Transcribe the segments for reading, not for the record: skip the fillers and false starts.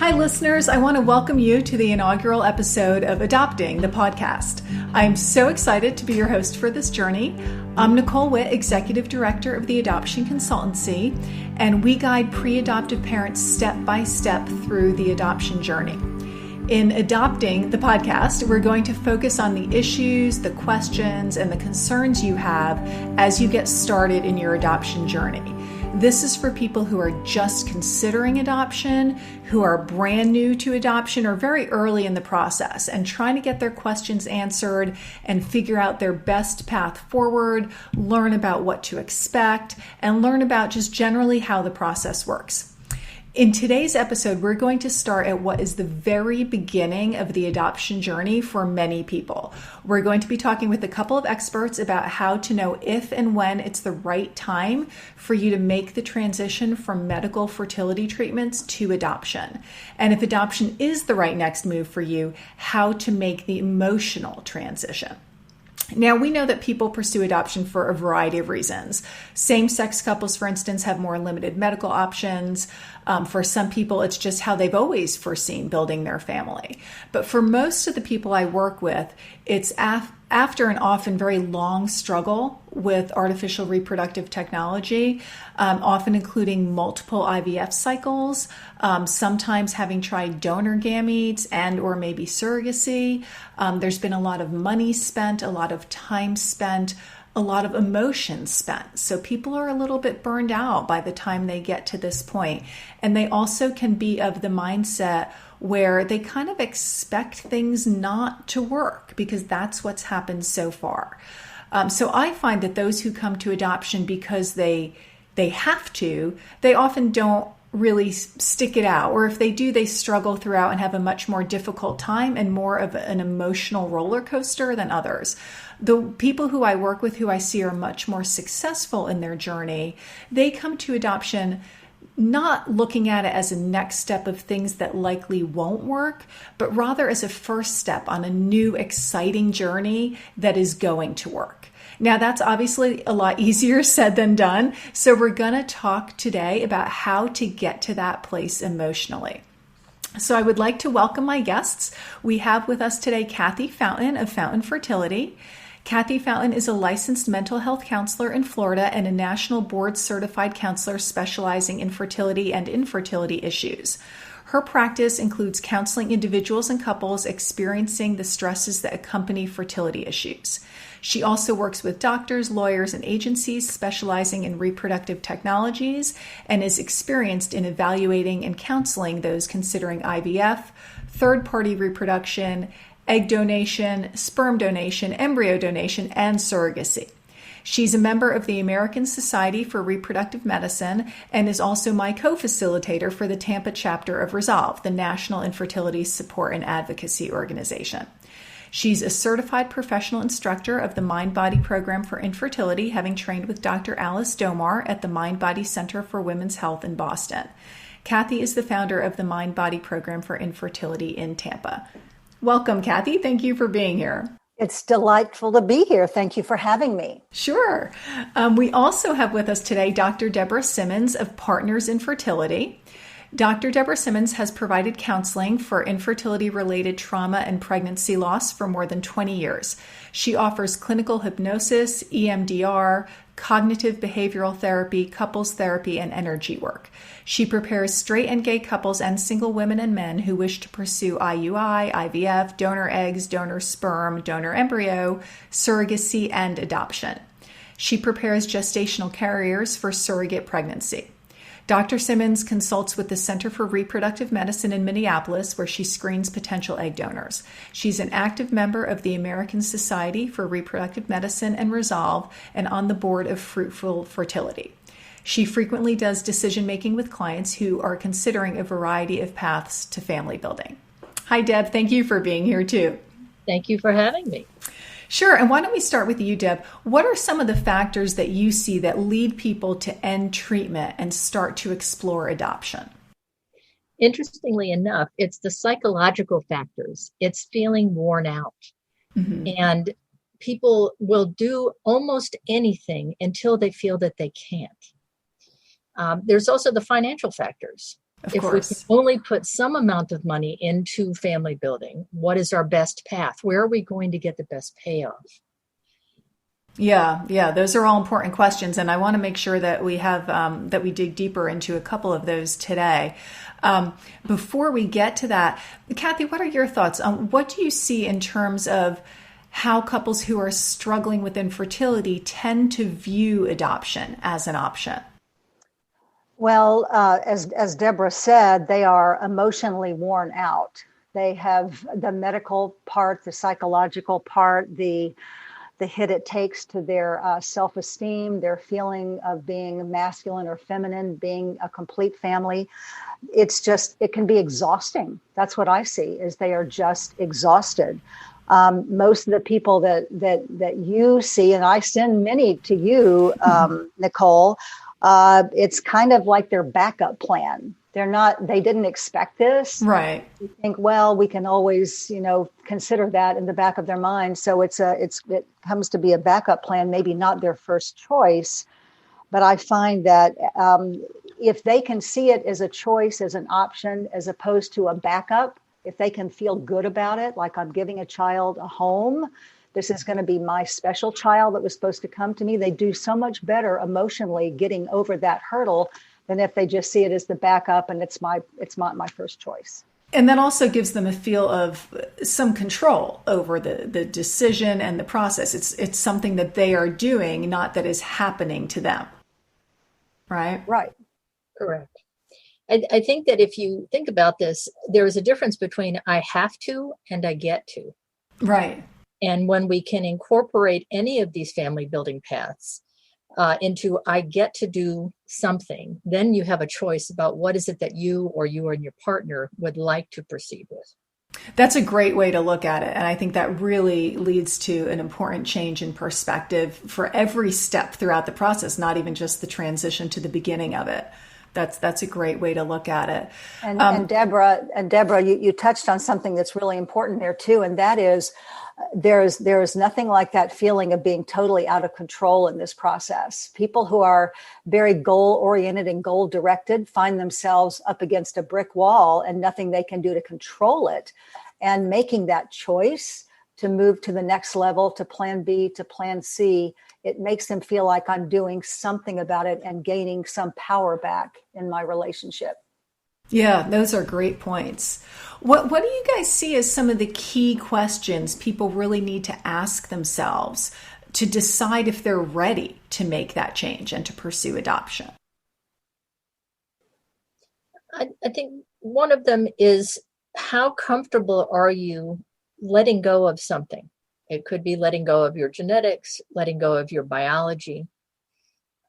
Hi, listeners. I want to welcome you to the inaugural episode of Adopting, the podcast. I'm so excited to be your host for this journey. I'm Nicole Witt, Executive Director of the Adoption Consultancy, and we guide pre-adoptive parents step by step through the adoption journey. In Adopting, the podcast, we're going to focus on the issues, the questions, and the concerns you have as you get started in your adoption journey. This is for people who are just considering adoption, who are brand new to adoption or very early in the process and trying to get their questions answered and figure out their best path forward, learn about what to expect, and learn about just generally how the process works. In today's episode, we're going to start at what is the very beginning of the adoption journey for many people. We're going to be talking with a couple of experts about how to know if and when it's the right time for you to make the transition from medical fertility treatments to adoption. And if adoption is the right next move for you, how to make the emotional transition. Now, we know that people pursue adoption for a variety of reasons. Same-sex couples, for instance, have more limited medical options. For some people, it's just how they've always foreseen building their family. But for most of the people I work with, it's after an often very long struggle with artificial reproductive technology, often including multiple IVF cycles, sometimes having tried donor gametes and or maybe surrogacy. There's been a lot of money spent, a lot of time spent, a lot of emotion spent. So people are a little bit burned out by the time they get to this point. And they also can be of the mindset where they kind of expect things not to work because that's what's happened so far. So I find that those who come to adoption because they have to, they often don't really stick it out. Or if they do, they struggle throughout and have a much more difficult time and more of an emotional roller coaster than others. The people who I work with, who I see are much more successful in their journey, they come to adoption not looking at it as a next step of things that likely won't work, but rather as a first step on a new, exciting journey that is going to work. Now, that's obviously a lot easier said than done. So we're going to talk today about how to get to that place emotionally. So I would like to welcome my guests. We have with us today Kathy Fountain of Fountain Fertility. Kathy Fountain is a licensed mental health counselor in Florida and a national board certified counselor specializing in fertility and infertility issues. Her practice includes counseling individuals and couples experiencing the stresses that accompany fertility issues. She also works with doctors, lawyers, and agencies specializing in reproductive technologies and is experienced in evaluating and counseling those considering IVF, third-party reproduction, egg donation, sperm donation, embryo donation, and surrogacy. She's a member of the American Society for Reproductive Medicine and is also my co-facilitator for the Tampa chapter of Resolve, the National Infertility Support and Advocacy Organization. She's a certified professional instructor of the Mind-Body Program for Infertility, having trained with Dr. Alice Domar at the Mind-Body Center for Women's Health in Boston. Kathy is the founder of the Mind-Body Program for Infertility in Tampa. Welcome, Kathy. Thank you for being here. It's delightful to be here. Thank you for having me. Sure. We also have with us today Dr. Deborah Simmons of Partners in Fertility. Dr. Deborah Simmons has provided counseling for infertility-related trauma and pregnancy loss for more than 20 years. She offers clinical hypnosis, EMDR, cognitive behavioral therapy, couples therapy, and energy work. She prepares straight and gay couples and single women and men who wish to pursue IUI, IVF, donor eggs, donor sperm, donor embryo, surrogacy, and adoption. She prepares gestational carriers for surrogate pregnancy. Dr. Simmons consults with the Center for Reproductive Medicine in Minneapolis, where she screens potential egg donors. She's an active member of the American Society for Reproductive Medicine and Resolve and on the board of Fruitful Fertility. She frequently does decision-making with clients who are considering a variety of paths to family building. Hi, Deb. Thank you for being here, too. Thank you for having me. Sure. And why don't we start with you, Deb? What are some of the factors that you see that lead people to end treatment and start to explore adoption? Interestingly enough, it's the psychological factors. It's feeling worn out. Mm-hmm. And people will do almost anything until they feel that they can't. There's also the financial factors. Of If we can course. only put some amount of money into family building, what is our best path? Where are we going to get the best payoff? Yeah, those are all important questions, and I want to make sure that we have that we dig deeper into a couple of those today. Before we get to that, Kathy, what are your thoughts on what do you see in terms of how couples who are struggling with infertility tend to view adoption as an option? Well, as Deborah said, they are emotionally worn out. They have the medical part, the psychological part, the hit it takes to their self-esteem, their feeling of being masculine or feminine, being a complete family. It can be exhausting. That's what I see, is they are just exhausted. Most of the people that you see, and I send many to you, Nicole, it's kind of like their backup plan. They didn't expect this. Right. You think, well, we can always, consider that in the back of their mind. So it comes to be a backup plan, maybe not their first choice. But I find that if they can see it as a choice, as an option, as opposed to a backup, if they can feel good about it, like I'm giving a child a home, this is going to be my special child that was supposed to come to me, they do so much better emotionally getting over that hurdle than if they just see it as the backup and it's not my first choice. And that also gives them a feel of some control over the decision and the process. It's something that they are doing, not that is happening to them. Right? Right. Correct. I think that if you think about this, there is a difference between I have to and I get to. Right. And when we can incorporate any of these family building paths into I get to do something, then you have a choice about what is it that you and your partner would like to proceed with. That's a great way to look at it. And I think that really leads to an important change in perspective for every step throughout the process, not even just the transition to the beginning of it. That's a great way to look at it. And Deborah, you touched on something that's really important there too, and that is there is nothing like that feeling of being totally out of control in this process. People who are very goal oriented and goal directed find themselves up against a brick wall and nothing they can do to control it. And making that choice to move to the next level, to plan B, to plan C, it makes them feel like I'm doing something about it and gaining some power back in my relationship. Yeah, those are great points. What do you guys see as some of the key questions people really need to ask themselves to decide if they're ready to make that change and to pursue adoption? I think one of them is, how comfortable are you letting go of something? It could be letting go of your genetics, letting go of your biology,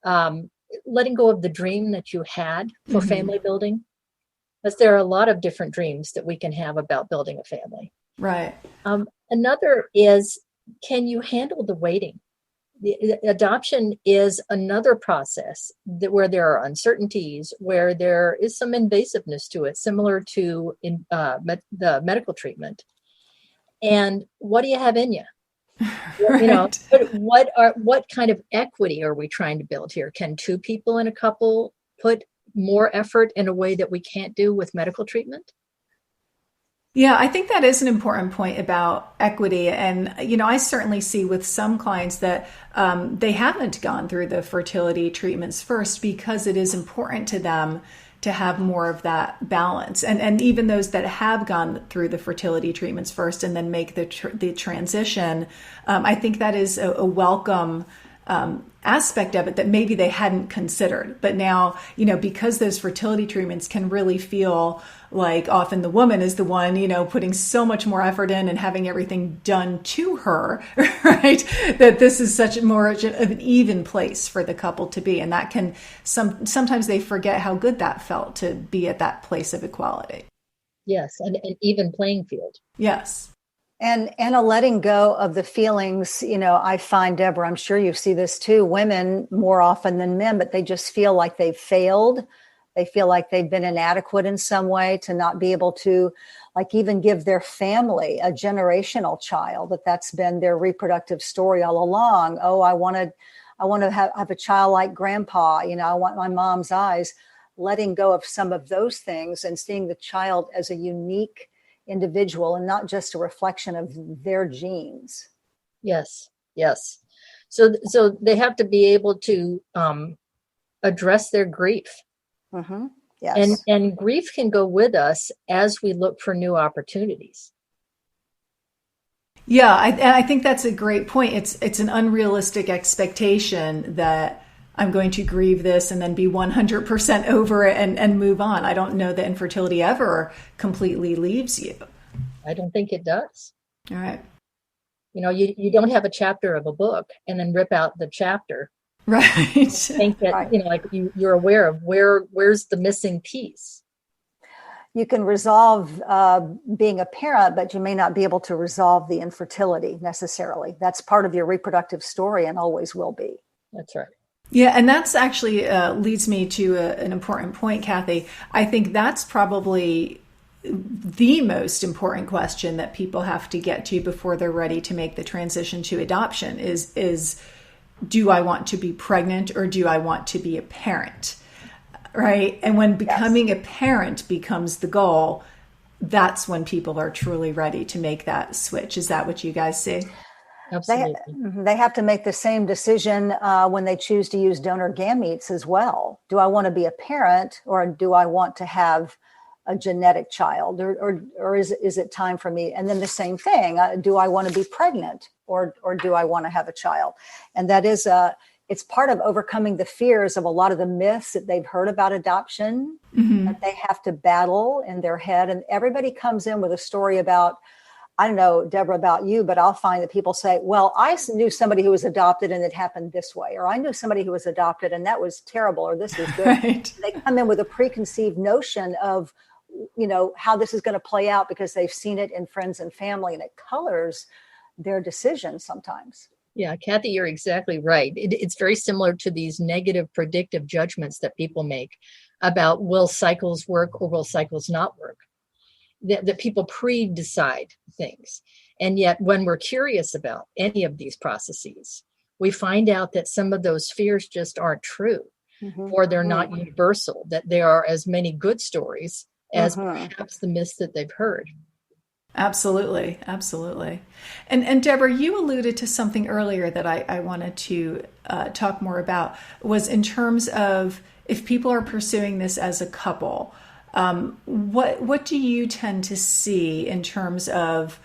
letting go of the dream that you had for family building. Because there are a lot of different dreams that we can have about building a family. Right. Another is, can you handle the waiting? The adoption is another process where there are uncertainties, where there is some invasiveness to it, similar to the medical treatment. And what do you have in you? Right. What kind of equity are we trying to build here? Can two people in a couple put more effort in a way that we can't do with medical treatment? Yeah, I think that is an important point about equity. And, I certainly see with some clients that they haven't gone through the fertility treatments first because it is important to them to have more of that balance. And even those that have gone through the fertility treatments first and then make the transition, I think that is a welcome aspect of it that maybe they hadn't considered. But now, because those fertility treatments can really feel like often the woman is the one, putting so much more effort in and having everything done to her, right? That this is such more of an even place for the couple to be. And that can, sometimes they forget how good that felt to be at that place of equality. Yes, an even playing field. Yes. And a letting go of the feelings, I find, Deborah, I'm sure you see this too, women more often than men, but they just feel like they've failed. They feel like they've been inadequate in some way to not be able to, like, even give their family a generational child, that's been their reproductive story all along. Oh, I want to have a child like grandpa, I want my mom's eyes. letting go of some of those things and seeing the child as a unique individual and not just a reflection of their genes. Yes, yes. So they have to be able to address their grief. Mm-hmm. Yes. And grief can go with us as we look for new opportunities. Yeah, I think that's a great point. It's an unrealistic expectation that I'm going to grieve this and then be 100% over it and move on. I don't know that infertility ever completely leaves you. I don't think it does. All right. You don't have a chapter of a book and then rip out the chapter. Right. I think that, right. Like you're aware of where's the missing piece. You can resolve being a parent, but you may not be able to resolve the infertility necessarily. That's part of your reproductive story and always will be. That's right. Yeah, and that's actually leads me to an important point, Kathy. I think that's probably the most important question that people have to get to before they're ready to make the transition to adoption is do I want to be pregnant or do I want to be a parent? Right? And when becoming a parent becomes the goal, that's when people are truly ready to make that switch. Is that what you guys see? Absolutely. They have to make the same decision when they choose to use donor gametes as well. Do I want to be a parent or do I want to have a genetic child or is it time for me? And then the same thing, do I want to be pregnant or do I want to have a child? And that is it's part of overcoming the fears of a lot of the myths that they've heard about adoption that they have to battle in their head. And everybody comes in with a story about, I don't know, Deborah, about you, but I'll find that people say, well, I knew somebody who was adopted and it happened this way, or I knew somebody who was adopted and that was terrible, or this was good. Right. They come in with a preconceived notion of, how this is going to play out because they've seen it in friends and family, and it colors their decisions sometimes. Yeah, Kathy, you're exactly right. It's very similar to these negative predictive judgments that people make about will cycles work or will cycles not work. That people pre-decide things. And yet when we're curious about any of these processes, we find out that some of those fears just aren't true, or they're not universal, that there are as many good stories as perhaps the myths that they've heard. Absolutely. Absolutely. And Deborah, you alluded to something earlier that I wanted to talk more about, was in terms of if people are pursuing this as a couple, what do you tend to see in terms of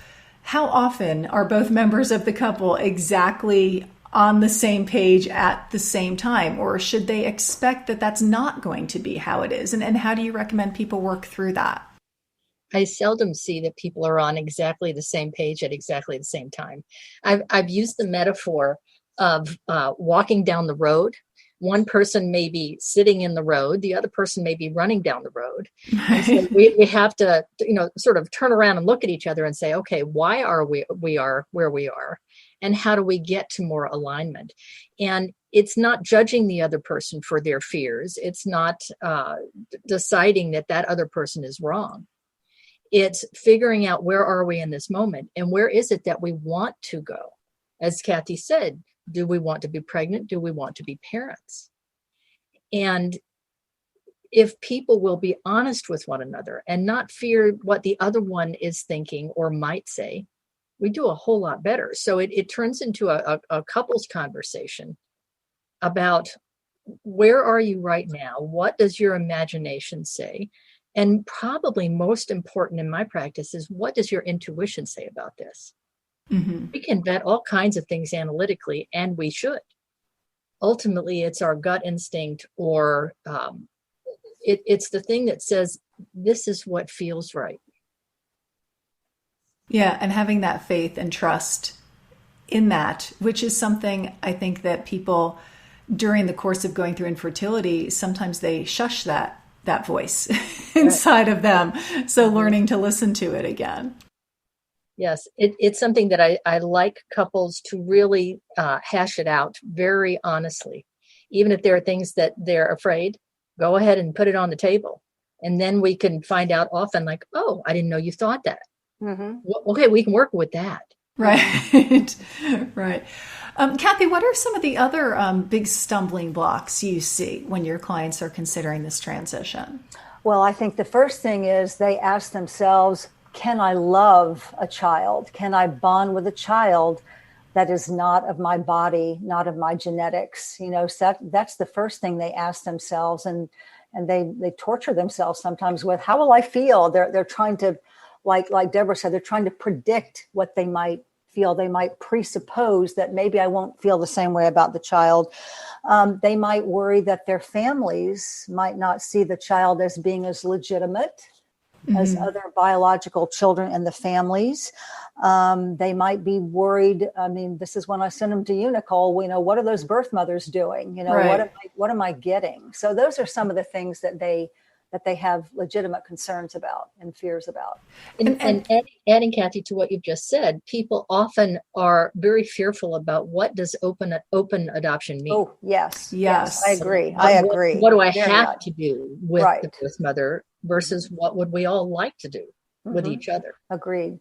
how often are both members of the couple exactly on the same page at the same time? Or should they expect that that's not going to be how it is? And how do you recommend people work through that? I seldom see that people are on exactly the same page at exactly the same time. I've used the metaphor of walking down the road. One person may be sitting in the road, the other person may be running down the road. And so we have to, sort of turn around and look at each other and say, okay, why are we are where we are? And how do we get to more alignment? And it's not judging the other person for their fears. It's not deciding that other person is wrong. It's figuring out where are we in this moment and where is it that we want to go? As Kathy said, do we want to be pregnant? Do we want to be parents? And if people will be honest with one another and not fear what the other one is thinking or might say, we do a whole lot better. So it turns into a couples conversation about where are you right now? What does your imagination say? And probably most important in my practice is what does your intuition say about this? We can vet all kinds of things analytically, and we should. Ultimately, it's our gut instinct, or it's the thing that says, this is what feels right. Yeah, and having that faith and trust in that, which is something I think that people during the course of going through infertility, sometimes they shush that voice inside of them. So learning to listen to it again. Yes, it's something that I like couples to really hash it out very honestly. Even if there are things that they're afraid, go ahead and put it on the table. And then we can find out often like, oh, I didn't know you thought that. Okay, we can work with that. Right. Right. Kathy, what are some of the other big stumbling blocks you see when your clients are considering this transition? Well, I think the first thing is they ask themselves, can I love a child? Can I bond with a child that is not of my body, not of my genetics? So that's the first thing they ask themselves. And they torture themselves sometimes with, how will I feel? They're trying to, like Deborah said, they're trying to predict what they might feel. They might presuppose that maybe I won't feel the same way about the child. They might worry that their families might not see the child as being as legitimate as other biological children in the families. They might be worried. I mean, this is when I send them to you, Nicole. What are those birth mothers doing? Right. What am I getting? So those are some of the things that they have legitimate concerns about and fears about. And adding, Kathy, to what you've just said, people often are very fearful about what does open adoption mean. Oh, yes. Yes. I agree. What do I Very have much. to do with Right. the birth mother versus what would we all like to do with each other? Agreed.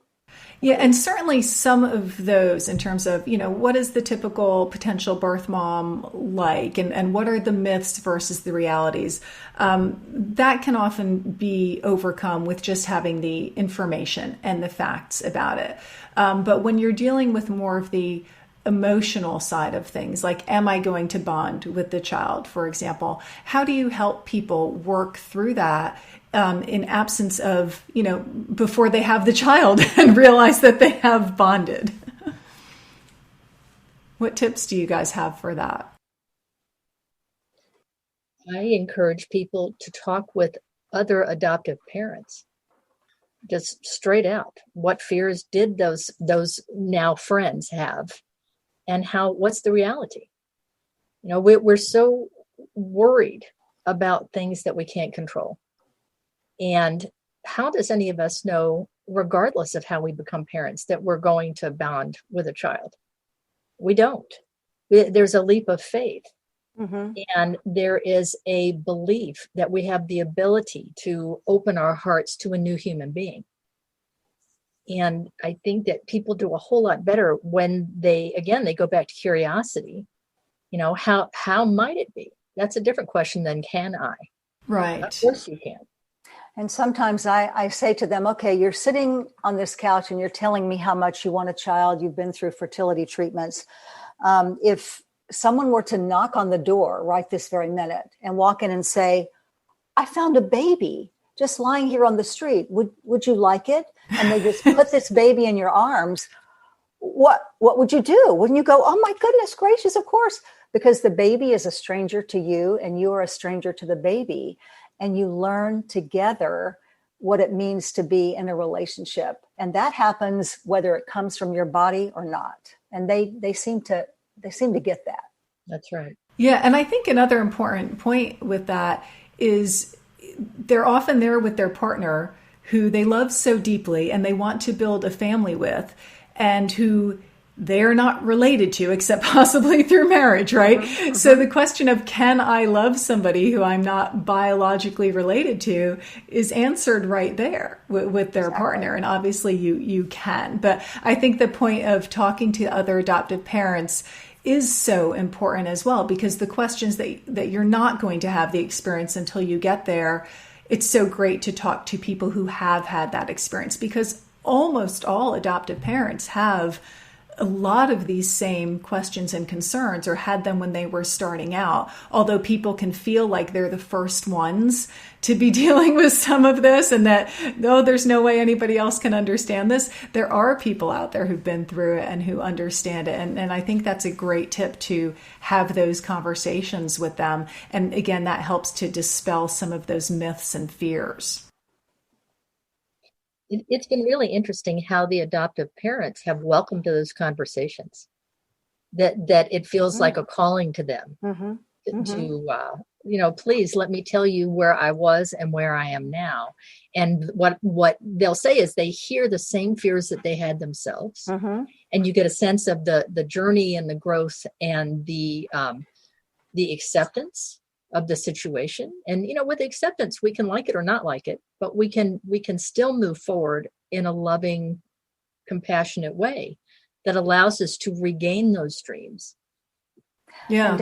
Yeah, and certainly some of those in terms of, what is the typical potential birth mom like and what are the myths versus the realities? That can often be overcome with just having the information and the facts about it. But when you're dealing with more of the emotional side of things, like, am I going to bond with the child, for example? How do you help people work through that in absence of, before they have the child and realize that they have bonded? What tips do you guys have for that? I encourage people to talk with other adoptive parents, just straight out. What fears did those now friends have, and what's the reality? We're so worried about things that we can't control. And how does any of us know, regardless of how we become parents, that we're going to bond with a child? We don't. There's a leap of faith. And there is a belief that we have the ability to open our hearts to a new human being. And I think that people do a whole lot better when they go back to curiosity. How might it be? That's a different question than can I? Right. Of course you can. And sometimes I say to them, okay, you're sitting on this couch and you're telling me how much you want a child. You've been through fertility treatments. If someone were to knock on the door right this very minute and walk in and say, I found a baby just lying here on the street. Would you like it? And they just put this baby in your arms. What would you do? Wouldn't you go, oh my goodness gracious, of course, because the baby is a stranger to you and you are a stranger to the baby. And you learn together what it means to be in a relationship. And that happens whether it comes from your body or not. And they seem to get that. That's right. Yeah. And I think another important point with that is they're often there with their partner who they love so deeply and they want to build a family with, and who they're not related to except possibly through marriage, right? So the question of, can I love somebody who I'm not biologically related to, is answered right there with their partner. And obviously you can. But I think the point of talking to other adoptive parents is so important as well, because the questions that you're not going to have the experience until you get there, it's so great to talk to people who have had that experience, because almost all adoptive parents have a lot of these same questions and concerns, or had them when they were starting out. Although people can feel like they're the first ones to be dealing with some of this, and that, no, there's no way anybody else can understand this. There are people out there who've been through it and who understand it. And I think that's a great tip, to have those conversations with them. And again, that helps to dispel some of those myths and fears. It's been really interesting how the adoptive parents have welcomed those conversations, that it feels like a calling to them to, please let me tell you where I was and where I am now. And what they'll say is they hear the same fears that they had themselves. And you get a sense of the journey and the growth and the acceptance of the situation. And, with acceptance, we can like it or not like it, but we can still move forward in a loving, compassionate way, that allows us to regain those dreams. Yeah.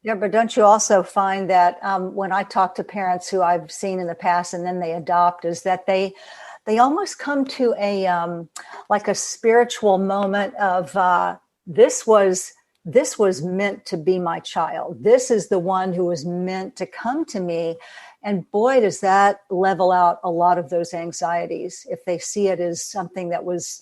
Deborah, don't you also find that when I talk to parents who I've seen in the past and then they adopt, is that they almost come to a like a spiritual moment of this was meant to be my child. This is the one who was meant to come to me. And boy, does that level out a lot of those anxieties if they see it as something that was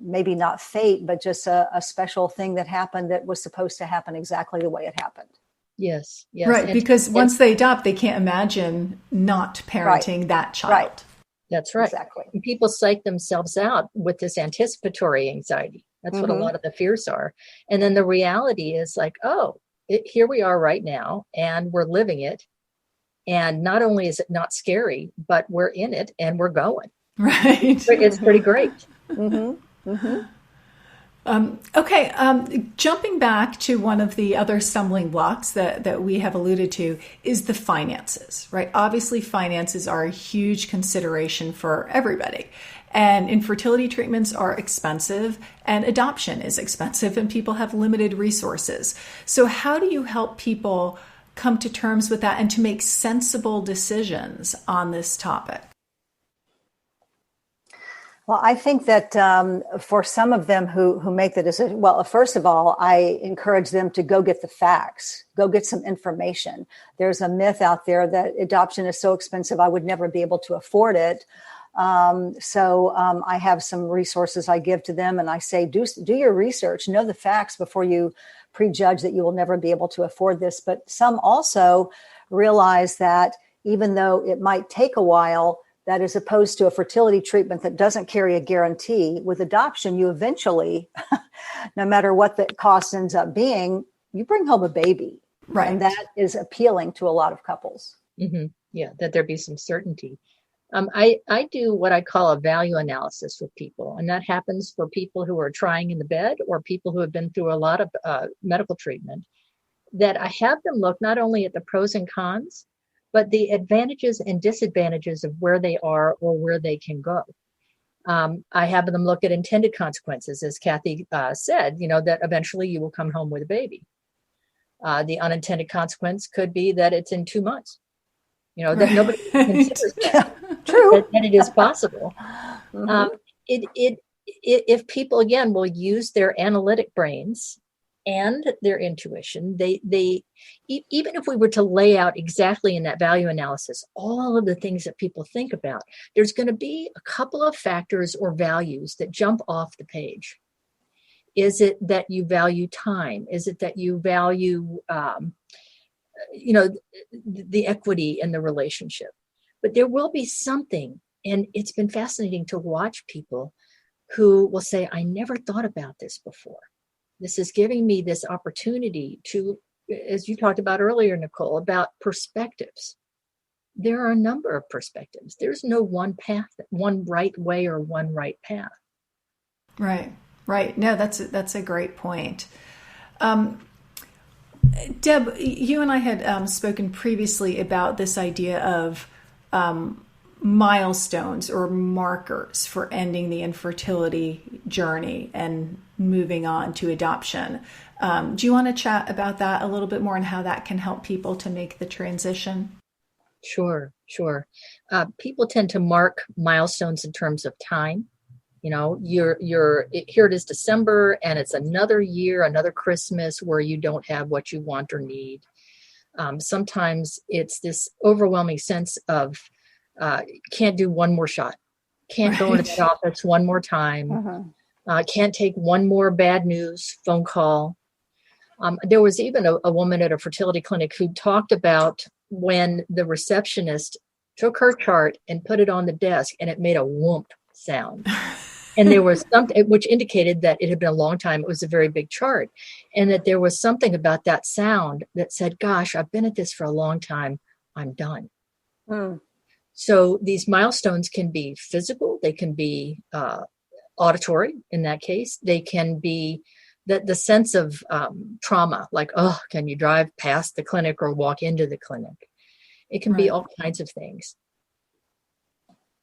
maybe not fate, but just a special thing that happened that was supposed to happen exactly the way it happened. Yes. Right, because once they adopt, they can't imagine not parenting that child. Right. That's right. Exactly. And people psych themselves out with this anticipatory anxiety. That's what a lot of the fears are. And then the reality is like, here we are right now, and we're living it. And not only is it not scary, but we're in it and we're going. Right. It's pretty great. Okay, jumping back to one of the other stumbling blocks that we have alluded to is the finances, right? Obviously, finances are a huge consideration for everybody. And infertility treatments are expensive, and adoption is expensive, and people have limited resources. So how do you help people come to terms with that and to make sensible decisions on this topic? Well, I think that for some of them who make the decision, well, first of all, I encourage them to go get the facts, go get some information. There's a myth out there that adoption is so expensive, I would never be able to afford it. So I have some resources I give to them, and I say, do your research, know the facts before you prejudge that you will never be able to afford this. But some also realize that even though it might take a while, that as opposed to a fertility treatment that doesn't carry a guarantee, with adoption, you eventually, no matter what the cost ends up being, you bring home a baby. Right. And that is appealing to a lot of couples. Mm-hmm. Yeah, that there be some certainty. I do what I call a value analysis with people, and that happens for people who are trying in the bed or people who have been through a lot of medical treatment, that I have them look not only at the pros and cons, but the advantages and disadvantages of where they are or where they can go. I have them look at intended consequences, as Kathy said, that eventually you will come home with a baby. The unintended consequence could be that it's in 2 months. That nobody considers that. True. That it is possible. If people, again, will use their analytic brains and their intuition, they even if we were to lay out exactly in that value analysis all of the things that people think about, there's going to be a couple of factors or values that jump off the page. Is it that you value time? Is it that you value the equity in the relationship? But there will be something, and it's been fascinating to watch people who will say, I never thought about this before. This is giving me this opportunity to, as you talked about earlier, Nicole, about perspectives. There are a number of perspectives. There's no one path, one right way or one right path. Right. No, that's a great point. Deb, you and I had spoken previously about this idea of milestones or markers for ending the infertility journey and moving on to adoption. Do you want to chat about that a little bit more and how that can help people to make the transition? Sure. People tend to mark milestones in terms of time. Here it is December, and it's another year, another Christmas where you don't have what you want or need. Sometimes it's this overwhelming sense of can't do one more shot, can't go into the office one more time, can't take one more bad news phone call. There was even a woman at a fertility clinic who talked about when the receptionist took her chart and put it on the desk, and it made a whoomp sound. And there was something which indicated that it had been a long time. It was a very big chart, and that there was something about that sound that said, gosh, I've been at this for a long time. I'm done. So these milestones can be physical. They can be auditory in that case. They can be the sense of trauma, like, can you drive past the clinic or walk into the clinic? It can be all kinds of things.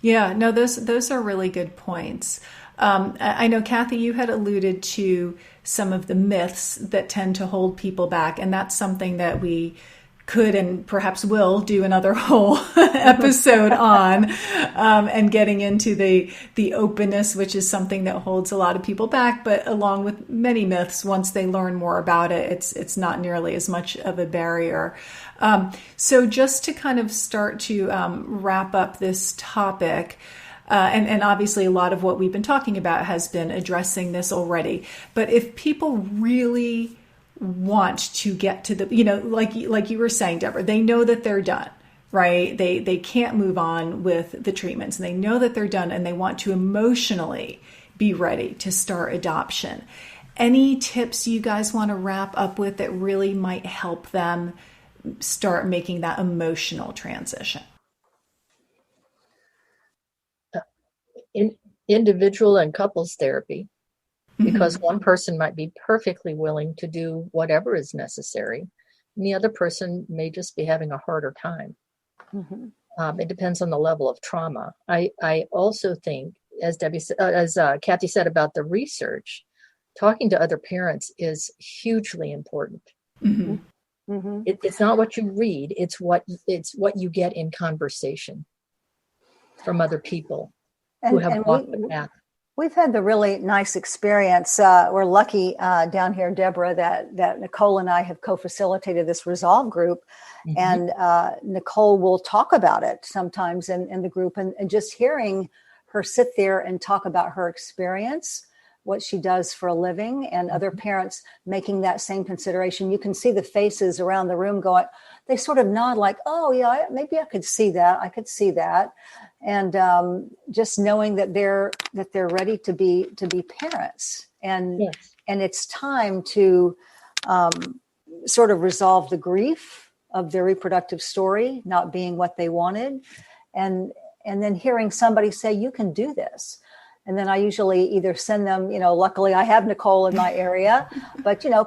Yeah, no, those are really good points. I know, Kathy, you had alluded to some of the myths that tend to hold people back, and that's something that we could and perhaps will do another whole episode on, and getting into the openness, which is something that holds a lot of people back. But along with many myths, once they learn more about it, it's not nearly as much of a barrier. So just to kind of start to wrap up this topic, and obviously a lot of what we've been talking about has been addressing this already. But if people really want to get to the, like you were saying, Deborah, they know that they're done, right? They can't move on with the treatments, and they know that they're done, and they want to emotionally be ready to start adoption. Any tips you guys want to wrap up with that really might help them start making that emotional transition? In individual and couples therapy, because one person might be perfectly willing to do whatever is necessary, and the other person may just be having a harder time. It depends on the level of trauma. I also think, as Kathy said about the research, talking to other parents is hugely important. It's not what you read; it's what you get in conversation from other people who have walked the path. We've had the really nice experience. We're lucky down here, Deborah, that Nicole and I have co-facilitated this Resolve group. And Nicole will talk about it sometimes in the group. And just hearing her sit there and talk about her experience, what she does for a living, and other parents making that same consideration. You can see the faces around the room going, they sort of nod like, oh, yeah, maybe I could see that. I could see that. And just knowing that they're ready to be parents, and it's time to sort of resolve the grief of their reproductive story not being what they wanted, and then hearing somebody say, you can do this. And then I usually either send them, luckily I have Nicole in my area, but have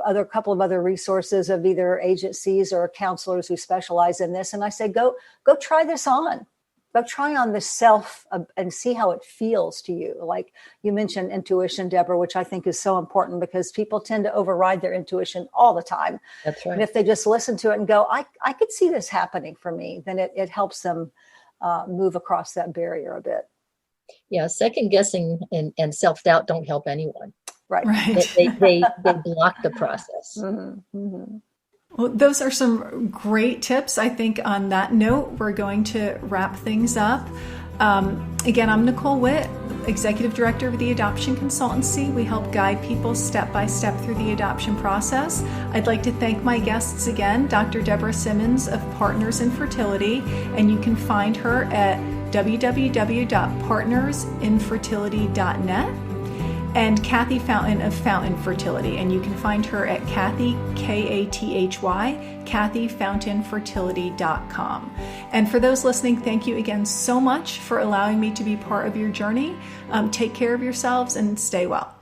other couple of other resources of either agencies or counselors who specialize in this. And I say, go try this on. Go try on the self and see how it feels to you. Like you mentioned intuition, Deborah, which I think is so important because people tend to override their intuition all the time. That's right. And if they just listen to it and go, I could see this happening for me, then it helps them move across that barrier a bit. Yeah, second guessing and self-doubt don't help anyone. Right. They block the process. Well, those are some great tips. I think on that note, we're going to wrap things up. Again, I'm Nicole Witt, Executive Director of the Adoption Consultancy. We help guide people step by step through the adoption process. I'd like to thank my guests again, Dr. Deborah Simmons of Partners in Fertility, and you can find her at www.partnersinfertility.net, and Kathy Fountain of Fountain Fertility, and you can find her at Kathy, Kathy, KathyFountainFertility.com. And for those listening, thank you again so much for allowing me to be part of your journey. Take care of yourselves and stay well.